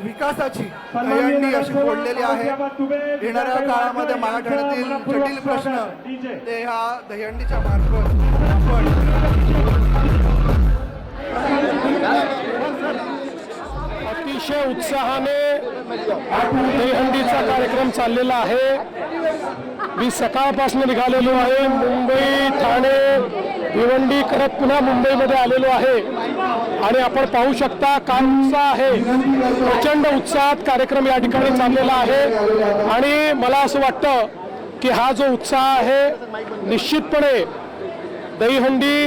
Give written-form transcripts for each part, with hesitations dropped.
विकासाची दहीहंडी अशी फोडलेली आहे। येणाऱ्या काळामध्ये मराठवाड्यातील जटिल प्रश्न ते ह्या दहीहंडीच्या मार्फत आपण अतिशय उत्साहाने दहीहंडीचा कार्यक्रम चाललेला आहे। मी सकाळपासून निघालेलो आहे। मुंबई, ठाणे, भिवंडी करत पुन्हा मुंबईमध्ये आलेलो आहे आणि आपण पाहू शकता काय उत्साह आहे। प्रचंड उत्साहात कार्यक्रम या ठिकाणी चाललेला आहे आणि मला असं वाटतं की हा जो उत्साह आहे निश्चितपणे दहीहंडी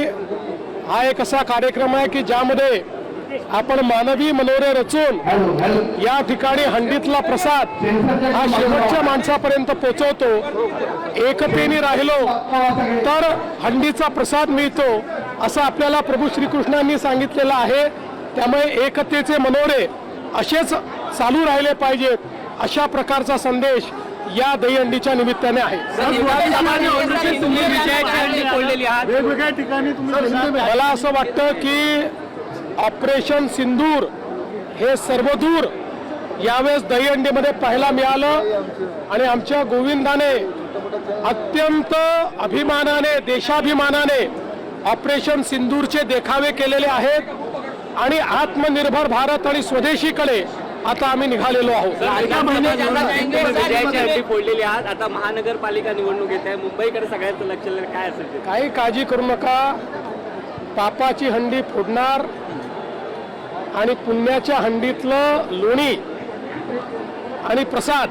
हा एक असा कार्यक्रम आहे की ज्यामध्ये आपण मानवी मनोरे रचून या ठिकाणी हंडीतला प्रसाद हा शेवटच्या माणसापर्यंत पोहोचवतो। एकतेने राहिलो तर हंडीचा प्रसाद मिळतो असं आपल्याला प्रभू श्रीकृष्णांनी सांगितलेलं आहे। त्यामुळे एकतेचे मनोरे असेच चालू राहिले पाहिजेत अशा प्रकारचा संदेश या दहीहंडीच्या निमित्ताने आहे। वेगवेगळ्या ठिकाणी मला असं वाटतं की ऑपरेशन सिंदूर हे सर्वदूर यावेळेस दहीहंडीमध्ये पाहायला मिळालं आणि आमच्या गोविंदाने अत्यंत अभिमानाने देशाभिमानाने ऑपरेशन सिंदूरचे देखावे केलेले आहेत आणि आत्मनिर्भर भारत आणि स्वदेशीकडे आता आम्ही निघालेलो आहोत। फोडलेली आहात, आता महानगरपालिका निवडणूक येत आहे, मुंबईकडे सगळ्यांचं लक्ष काय असेल? काही काळजी करू नका, पापाची हंडी फोडणार आणि पुण्याच्या हंडीतलं लोणी आणि प्रसाद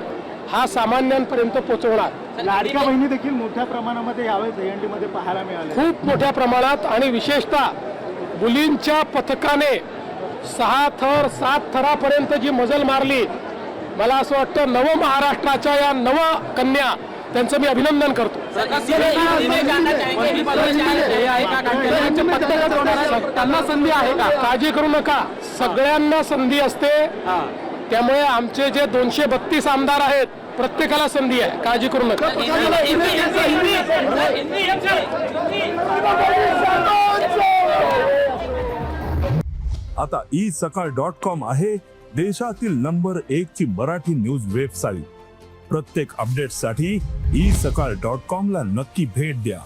हा सामान्यांपर्यंत पोहोचवणार। लाडक्या बहिणी देखील मोठ्या प्रमाणामध्ये यावेळेस दहीहंडीमध्ये पाहायला मिळाले, खूप मोठ्या प्रमाणात आणि विशेषतः मुलींच्या पथकाने 6 थर 7 थरापर्यंत जी मजल मारली, मला असं वाटतं नव महाराष्ट्राच्या या नव कन्या त्यांचं मी अभिनंदन करतो। त्यांना संधी आहे का? काळजी करू नका, सगळ्यांना संधी असते। त्यामुळे आमचे जे 232 आमदार आहेत प्रत्येकाला संधी आहे, काळजी करू नका। आता isakal.com आहे देशातील नंबर 1 ची मराठी न्यूज वेबसाईट। प्रत्येक अपडेटसाठी isakal.com ला नक्की भेट द्या।